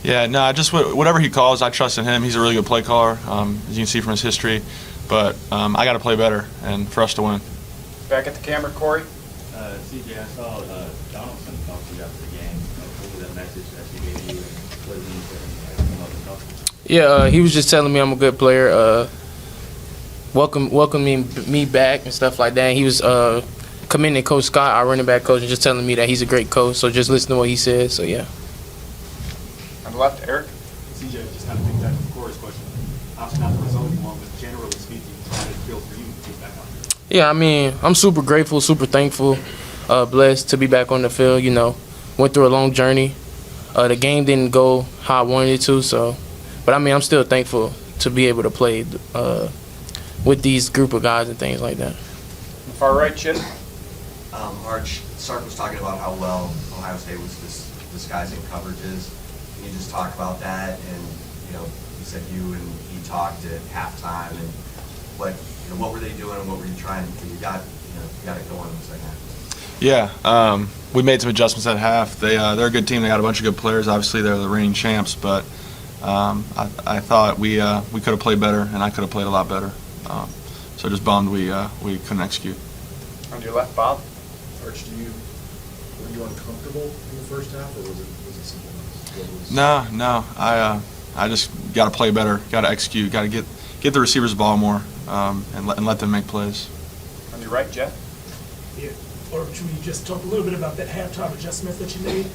Yeah, no, just whatever he calls, I trust in him. He's a really good play caller, as you can see from his history. But I got to play better, and for us to win. Back at the camera, Corey. CJ, I saw Donaldson talk to you after the game. What was that message that he gave you? What did he say? Come up and talk to you? Yeah, he was just telling me I'm a good player, welcoming me back and stuff like that. And he was commending Coach Scott, our running back coach, and just telling me that he's a great coach. So just listen to what he says. So yeah. On the left, Eric. CJ, just kind of piggyback on Corey's question. Obviously not the result you want, but generally speaking, how did it feel for you to get back out there? Yeah, I mean, I'm super grateful, super thankful, blessed to be back on the field. You know, went through a long journey. The game didn't go how I wanted it to, but I mean, I'm still thankful to be able to play with these group of guys and things like that. On the far right, Chip. Arch, Sark was talking about how well Ohio State was disguising coverages. Can you just talk about that? And you said you and he talked at halftime, and what were they doing, and what were you trying to do? You got it going in the second half. Yeah, we made some adjustments at half. They're a good team. They got a bunch of good players. Obviously, they're the reigning champs, but I thought we could have played better, and I could have played a lot better. So just bummed we couldn't execute. On your left, Bob. Arch, were you uncomfortable in the first half, or was it simple enough? No. I just got to play better. Got to execute. Got to get the receivers the ball more, and let them make plays. On your right, Jeff. Yeah. Arch, we just talked a little bit about that halftime adjustment that you made.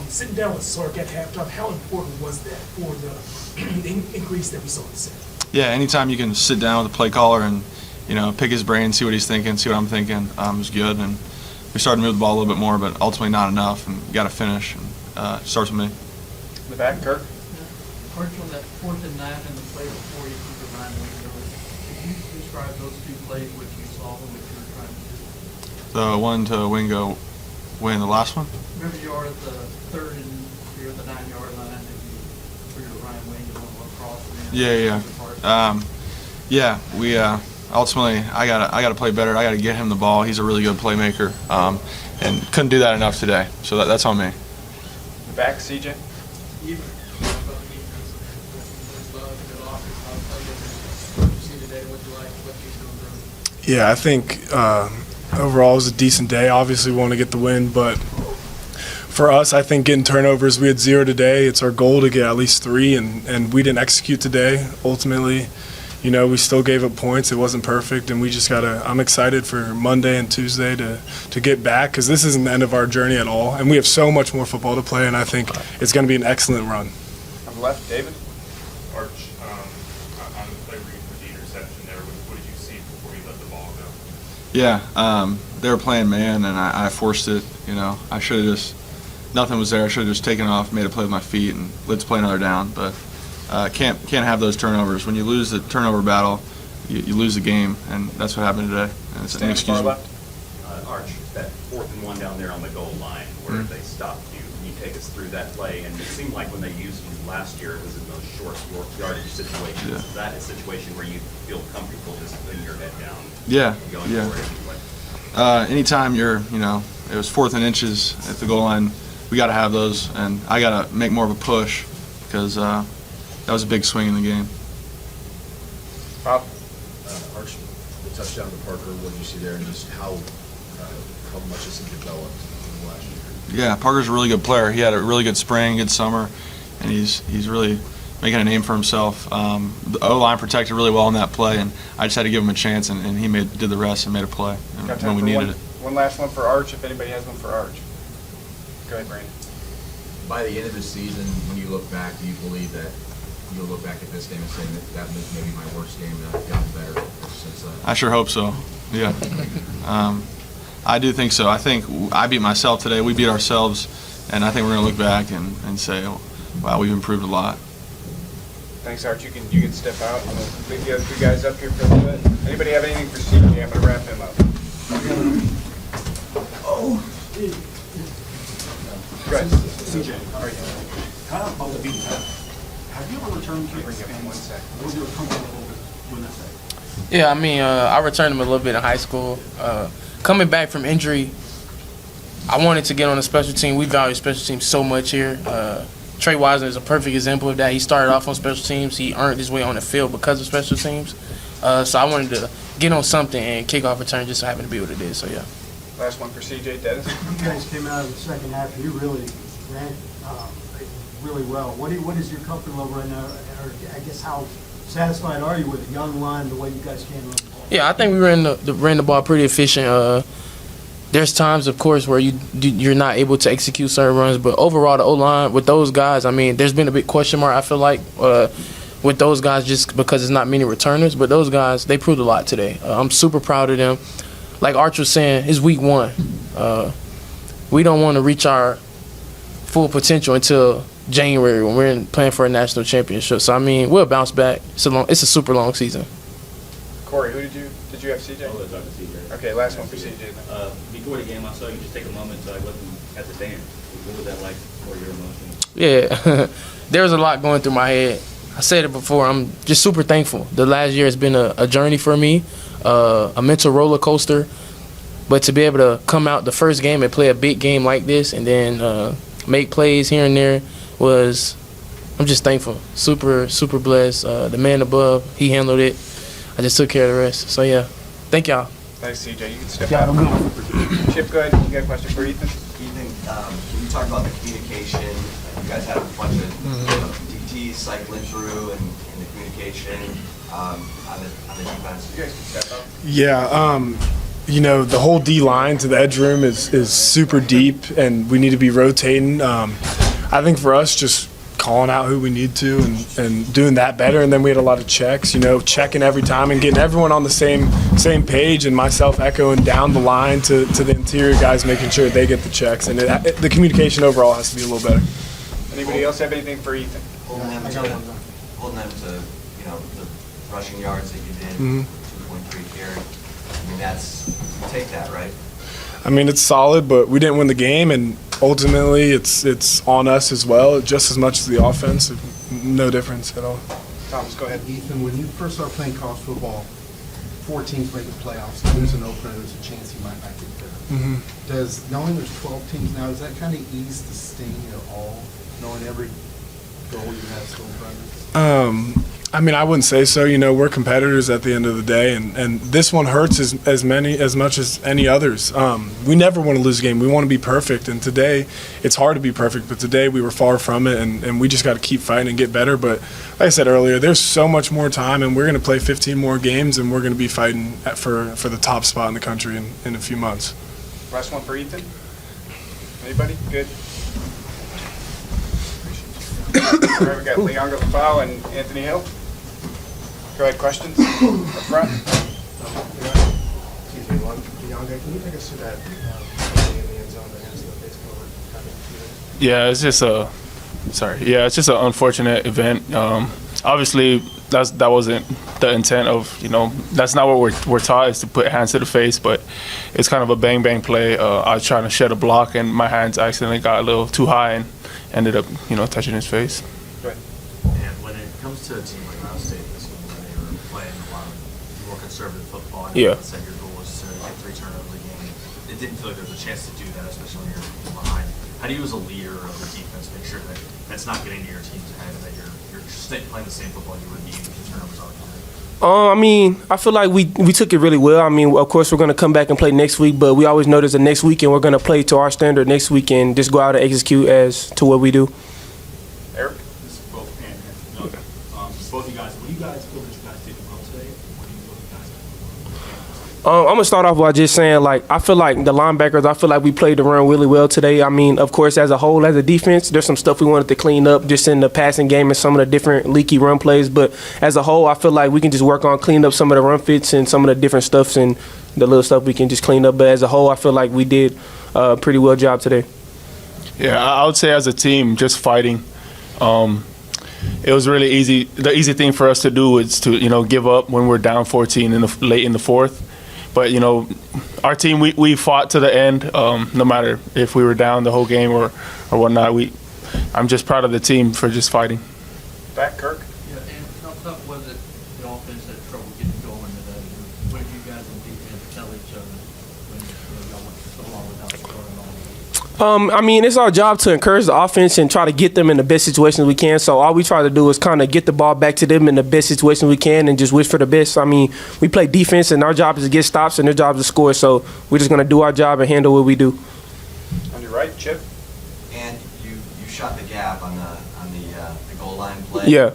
Sitting down with Sark at halftime, how important was that for the increase that we saw in the set? Yeah, anytime you can sit down with the play caller and pick his brain, see what he's thinking, see what I'm thinking, is good. And we started to move the ball a little bit more, but ultimately not enough, and got to finish. And it starts with me. In the back, Kirk. Arch, on that 4th and 9 and the play before you threw the Ryan Wingo, can you describe those two plays, what you saw and what you were trying to do? The one to Wingo, win the last one? Remember you are at the 3rd and you're at the 9-yard line and you threw to Ryan Wingo across. Yeah. We ultimately I gotta play better. I gotta get him the ball. He's a really good playmaker, and couldn't do that enough today. So that's on me. In the back, CJ. Yeah, I think overall it was a decent day. Obviously, we want to get the win, but for us, I think getting turnovers, we had 0 today. It's our goal to get at least 3, and we didn't execute today. Ultimately, we still gave up points. It wasn't perfect, and we just I'm excited for Monday and Tuesday to get back, because this isn't the end of our journey at all, and we have so much more football to play, and I think it's going to be an excellent run. On the left, David. Arch, on the play read for the interception there, what did you see before you let the ball go? Yeah, they were playing man, and I forced it. I should have nothing was there. I should have just taken off, made a play with my feet, and let's play another down. But can't have those turnovers. When you lose the turnover battle, you lose the game, and that's what happened today. And it's inexcusable. Arch, that 4th and 1 down there on the goal line where they stopped you. Can you take us through that play? And it seemed like when they used you last year, it was in those short yardage situations. Yeah. Is that a situation where you feel comfortable just putting your head down? Yeah. Going for it anyway? Anytime it was 4th and inches at the goal line, we got to have those, and I got to make more of a push, because that was a big swing in the game. Bob. Arch, the touchdown to Parker, what did you see there, and just how much has he developed in the last year? Yeah, Parker's a really good player. He had a really good spring, good summer, and he's really making a name for himself. The O-line protected really well on that play, and I just had to give him a chance, and he did the rest and made a play when we needed it. One last one for Arch, if anybody has one for Arch. Go ahead, Brandon. By the end of the season, when you look back, do you believe that you'll look back at this game and say that was maybe my worst game, and I've gotten better since then? I sure hope so. Yeah. I do think so. I think I beat myself today. We beat ourselves, and I think we're going to look back and say, wow, we've improved a lot. Thanks, Arch. You can step out. Leave the other two guys up here for a little bit. Anybody have anything for CJ? I'm going to wrap him up. Go ahead. CJ, kind of on the beat path. Have you ever returned kicks and was you comfortable with doing that? Yeah, I mean, I returned them a little bit in high school. Coming back from injury, I wanted to get on the special team. We value special teams so much here. Trey Wiseman is a perfect example of that. He started off on special teams. He earned his way on the field because of special teams. So I wanted to get on something, and kickoff return just so happened to be what it is. So, yeah. Last one for CJ. Dennis. You guys came out of the second half and you really ran really well. What is your comfort level right now? Or I guess how satisfied are you with a young line, the way you guys can run the ball? Yeah, I think we ran the ball pretty efficient. There's times, of course, where you're not able to execute certain runs, but overall, the O-line with those guys, I mean, there's been a big question mark, I feel like, with those guys just because it's not many returners, but those guys, they proved a lot today. I'm super proud of them. Like Arch was saying, it's week 1. We don't want to reach our full potential until January when we're playing for a national championship. So, I mean, we'll bounce back. It's a super long season. Corey, did you have CJ? I'll let Dr. CJ. Okay, last one for CJ then. Before the game, I saw you just take a moment to look at the dance. What was that like for your emotions? Yeah, there was a lot going through my head. I said it before, I'm just super thankful. The last year has been a journey for me, a mental roller coaster. But to be able to come out the first game and play a big game like this and then make plays here and there I'm just thankful. Super, super blessed. The man above, he handled it. I just took care of the rest. So, yeah, thank y'all. Thanks, CJ. You can step out. Chip, go ahead. You got a question for Ethan? Ethan, when you talk about the communication, you guys had a bunch of DTs cycling through and the communication on the defense. You guys can step up. Yeah, the whole D line to the edge room is super deep, and we need to be rotating. I think for us, just calling out who we need to and doing that better. And then we had a lot of checks, checking every time and getting everyone on the same page, and myself echoing down the line to the interior guys, making sure they get the checks. And the communication overall has to be a little better. Anybody else have anything for Ethan? Holding them to the rushing yards that you did, 2.3 carry. I mean, you take that, right? I mean, it's solid, but we didn't win the game, and ultimately it's on us as well, just as much as the offense. No difference at all. Thomas, go ahead. Ethan, when you first started playing college football, 4 teams made the playoffs. There's an opener, there's a chance you might not get there. Does knowing there's 12 teams now, does that kind of ease the sting at all, knowing every goal you have still in front of you? I mean, I wouldn't say so. We're competitors at the end of the day, and this one hurts as much as any others. We never want to lose a game. We want to be perfect, and today it's hard to be perfect, but today we were far from it, and we just got to keep fighting and get better. But like I said earlier, there's so much more time, and we're going to play 15 more games, and we're going to be fighting for the top spot in the country in a few months. Last one for Ethan. Anybody? Good. All right, we got Leon Lafau and Anthony Hill. Go ahead, questions up front. Excuse me, Leon, can you take us through that in the end zone that has the baseball kind of? Yeah, it's just an unfortunate event. Obviously, that wasn't the intent of, that's not what we're taught, is to put hands to the face, but it's kind of a bang play. I was trying to shed a block, and my hands accidentally got a little too high and ended up, touching his face. Go ahead. And when it comes to a team like Ohio State, this one where they were playing a lot of more conservative football, and Yeah. you said your goal was to get 3 turnovers a game. It didn't feel like there was a chance to do that, especially when you're behind. How do you, as a leader of the defense, make sure that that's not getting to your team's head and that you're playing the same football you would be if the turnovers are coming? I mean, I feel like we took it really well. I mean, of course, we're going to come back and play next week, but we always know there's a next week, and we're going to play to our standard next week and just go out and execute as to what we do. Eric? This is both both you guys, what do you guys feel that you guys did well today? What do you feel you guys did well? I'm going to start off by just saying, I feel like the linebackers, we played the run really well today. I mean, of course, as a whole, as a defense, there's some stuff we wanted to clean up just in the passing game and some of the different leaky run plays. But as a whole, I feel like we can just work on cleaning up some of the run fits and some of the different stuffs and the little stuff we can just clean up. But as a whole, I feel like we did a pretty well job today. Yeah, I would say as a team, just fighting. It was really easy. The easy thing for us to do was to, give up when we're down 14 late in the fourth. But, our team, we fought to the end, no matter if we were down the whole game or whatnot. I'm just proud of the team for just fighting. Back, Kirk. Yeah, and how tough was it, the offense had trouble getting going today? What did you guys on defense tell each other when y'all went so long without scoring I mean, it's our job to encourage the offense and try to get them in the best situations we can. So all we try to do is kind of get the ball back to them in the best situations we can and just wish for the best. I mean, we play defense, and our job is to get stops, and their job is to score. So we're just going to do our job and handle what we do. On your right, Chip. And you shot the gap on the goal line play. Yeah.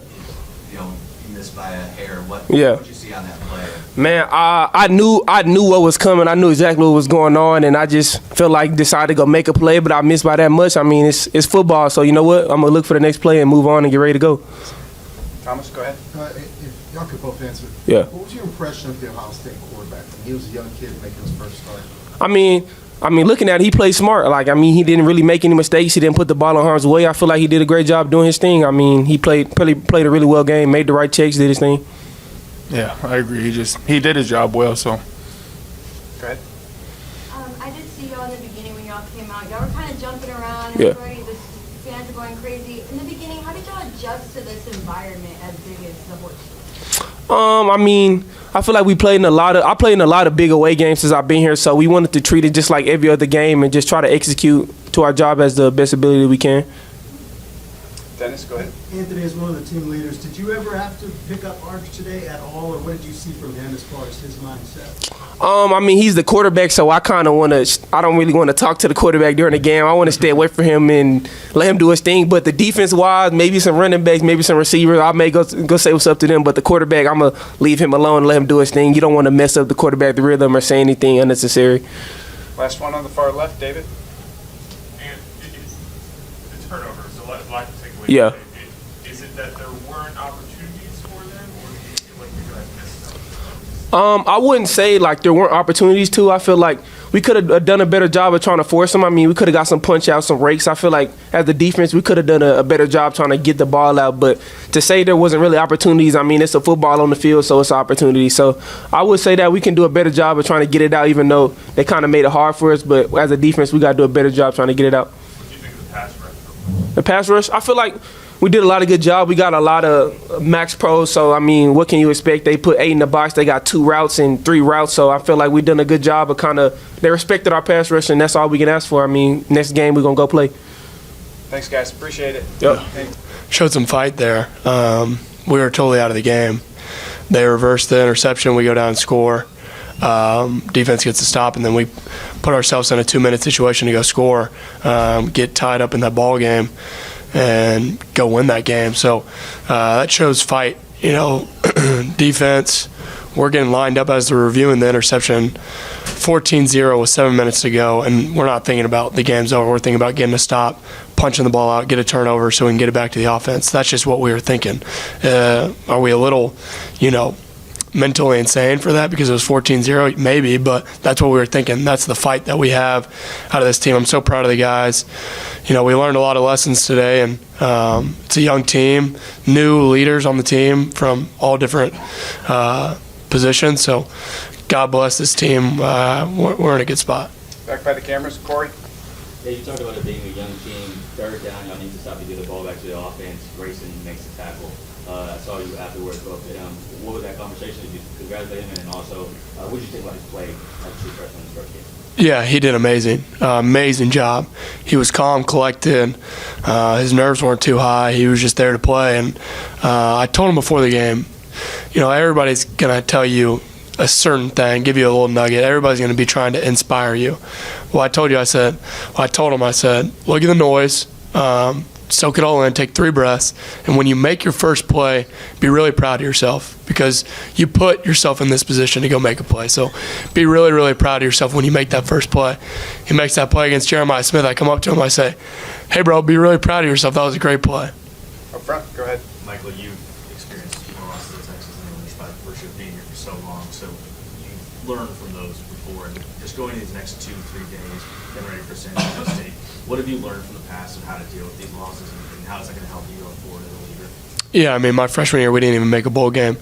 You missed by a hair. What Yeah. did you see on that play? Man, I knew what was coming. I knew exactly what was going on, and I just felt like decided to go make a play, but I missed by that much. I mean, it's football, so you know what? I'm gonna look for the next play and move on and get ready to go. Thomas, go ahead. If y'all could both answer. Yeah. What was your impression of the Ohio State quarterback? He was a young kid making his first start. I mean, looking at it, he played smart. Like, I mean, he didn't really make any mistakes. He didn't put the ball in harm's way. I feel like he did a great job doing his thing. I mean, he played a really well game, made the right checks, did his thing. Yeah, I agree. He did his job well. So. Go ahead. I did see y'all in the beginning when y'all came out. Y'all were kind of jumping around. Yeah. Everybody, the fans are going crazy. In the beginning, how did y'all adjust to this environment as big as the Horseshoe? I mean, I feel like I played in a lot of big away games since I've been here, so we wanted to treat it just like every other game and just try to execute to our job as the best ability we can. Dennis, go ahead. Anthony, as one of the team leaders, did you ever have to pick up Arch today at all, or what did you see from him as far as his mindset? I mean, he's the quarterback, so I don't really want to talk to the quarterback during the game. I want to stay away from him and let him do his thing. But the defense-wise, maybe some running backs, maybe some receivers, I may go say what's up to them. But the quarterback, I'm going to leave him alone and let him do his thing. You don't want to mess up the quarterback, the rhythm, or say anything unnecessary. Last one on the far left, David. And the turnover is a lot to take away. Yeah. Is it that there weren't opportunities for them, or do you feel like you guys missed them? I wouldn't say like there weren't opportunities to. I feel like we could have done a better job of trying to force them. I mean, we could have got some punch outs, some rakes. I feel like as the defense, we could have done a better job trying to get the ball out. But to say there wasn't really opportunities, I mean, it's a football on the field, so it's an opportunity. So I would say that we can do a better job of trying to get it out, even though they kind of made it hard for us. But as a defense, we got to do a better job trying to get it out. What do you think of the pass rush? The pass rush, I feel like we did a lot of good job. We got a lot of max pros, so I mean, what can you expect? They put 8 in the box. They got 2 routes and 3 routes, so I feel like we done a good job of they respected our pass rush, and that's all we can ask for. I mean, next game we're gonna go play. Thanks, guys. Appreciate it. Yep. Showed some fight there. We were totally out of the game. They reversed the interception. We go down and score. Defense gets a stop, and then we put ourselves in a 2-minute situation to go score, get tied up in that ball game, and go win that game. So that shows fight. Defense. We're getting lined up as they're reviewing the interception. 14-0 with 7 minutes to go, and we're not thinking about the game's over. We're thinking about getting a stop, punching the ball out, get a turnover so we can get it back to the offense. That's just what we were thinking. Are we a little, mentally insane for that because it was 14-0? Maybe, but that's what we were thinking. That's the fight that we have out of this team. I'm so proud of the guys. We learned a lot of lessons today, and it's a young team, new leaders on the team from all different positions. So God bless this team. We're in a good spot. Back by the cameras, Corey. Yeah, you talked about it being a young team. Third down, y'all need to stop to get the ball back to the offense. Grayson makes the tackle. I saw you afterwards go up to him. What was that conversation? Did you congratulate him? And also, what did you think about his play as a true freshman in his first game? Yeah, he did amazing. Amazing job. He was calm, collected. His nerves weren't too high. He was just there to play. And I told him before the game, everybody's going to tell you a certain thing, give you a little nugget. Everybody's going to be trying to inspire you. I told him, I said, look at the noise. Soak it all in, take 3 breaths, and when you make your first play, be really proud of yourself because you put yourself in this position to go make a play. So be really, really proud of yourself when you make that first play. He makes that play against Jeremiah Smith. I come up to him, I say, hey, bro, be really proud of yourself. That was a great play. Up front, go ahead. Michael, you've experienced more losses in Texas than English by virtue of being here for so long, so you've learned from those before. And just going into these next 2-3 days, getting ready for San Diego State, what have you learned from the past of how to deal with these losses, and how is that going to help you going forward as a leader? Yeah, I mean, my freshman year, we didn't even make a bowl game.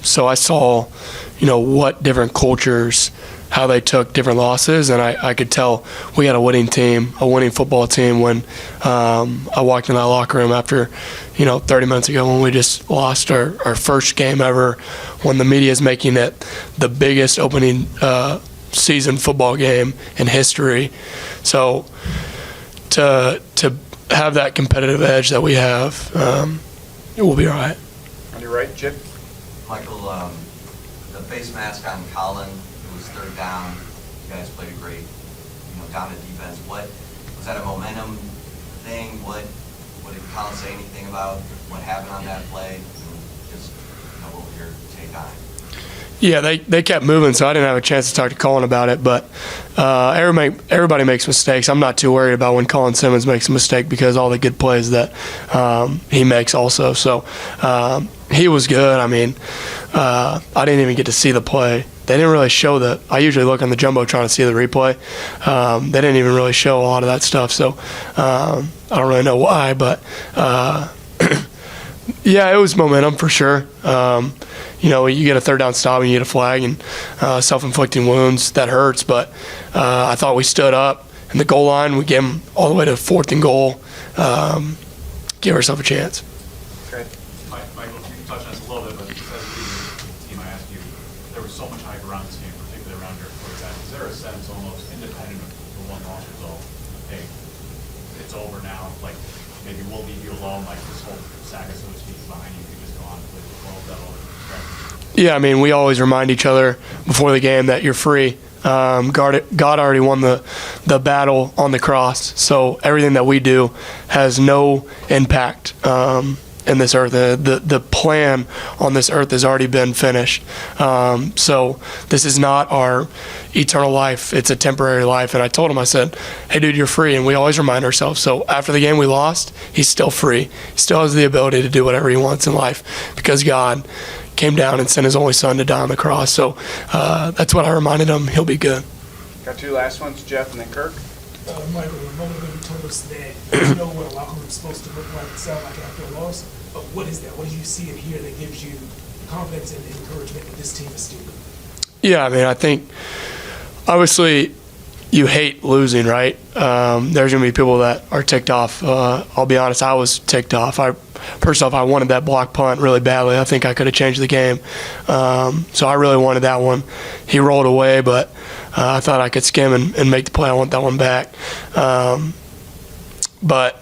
So I saw, what different cultures, how they took different losses, and I could tell we had a winning team, a winning football team when I walked in that locker room after, 30 minutes ago when we just lost our first game ever, when the media is making it the biggest opening season football game in history. So to have that competitive edge that we have, it will be all right. On your right, Chip. Michael, the face mask on Colin, it was third down. You guys played a great, dominant defense. What was that, a momentum thing? What did Colin say anything about what happened on that play? Just what was your take on it? Yeah, they kept moving, so I didn't have a chance to talk to Colin about it. But everybody makes mistakes. I'm not too worried about when Colin Simmons makes a mistake because all the good plays that he makes also. So he was good. I mean, I didn't even get to see the play. They didn't really show that. I usually look on the Jumbotron to see the replay. They didn't even really show a lot of that stuff. So I don't really know why, but yeah, it was momentum for sure. You get a third down stop and you get a flag and self-inflicting wounds, that hurts. But I thought we stood up in the goal line. We gave them all the way to 4th and goal, give ourselves a chance. Okay. Michael, you touched on this a little bit, but as a team, I asked you, there was so much hype around this game, particularly around your quarterback. Is there a sense almost independent of the one loss result, hey, it's over now, like maybe we'll leave you alone, like this whole saga, so to speak, is behind you, you can just go on and play football, is that all? Yeah, I mean, we always remind each other before the game that you're free. God already won the battle on the cross, so everything that we do has no impact in this earth. The plan on this earth has already been finished. So this is not our eternal life. It's a temporary life. And I told him, I said, hey, dude, you're free. And we always remind ourselves. So after the game we lost, he's still free. He still has the ability to do whatever he wants in life because God came down and sent his only son to die on the cross. So that's what I reminded him. He'll be good. Got 2 last ones, Jeff and then Kirk. Michael, a moment ago you told us that you know what a locker room is supposed to look like, sound like after a loss. But what is that? What do you see and hear that gives you confidence and encouragement that this team is still good? Yeah, I mean, I think obviously you hate losing, right? There's going to be people that are ticked off. I'll be honest, I was ticked off. First off, I wanted that block punt really badly. I think I could have changed the game. So I really wanted that one. He rolled away, but I thought I could skim and make the play. I want that one back. But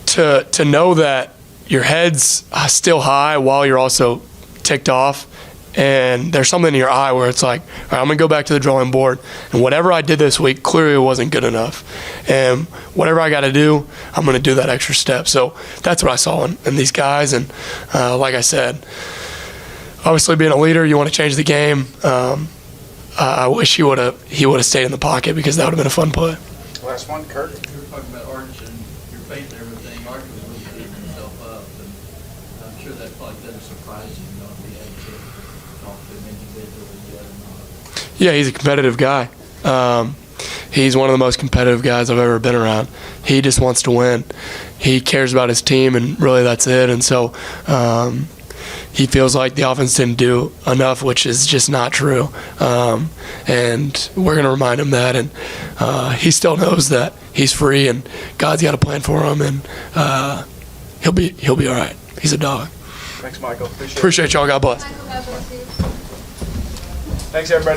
to know that your head's still high while you're also ticked off, and there's something in your eye where it's like, all right, I'm going to go back to the drawing board, and whatever I did this week clearly wasn't good enough. And whatever I got to do, I'm going to do that extra step. So that's what I saw in these guys. And like I said, obviously being a leader, you want to change the game. I wish he would have stayed in the pocket because that would have been a fun play. Last one, Kirk. You were talking about Arch and your faith and everything. Arch was really beating himself up, and I'm sure that probably doesn't surprise you, if you had to talk to him individually yet or not. Yeah, he's a competitive guy. He's one of the most competitive guys I've ever been around. He just wants to win. He cares about his team, and really that's it. And so he feels like the offense didn't do enough, which is just not true. And we're going to remind him that. And he still knows that he's free and God's got a plan for him, and he'll be all right. He's a dog. Thanks, Michael. Appreciate y'all. God bless. Thanks, everybody.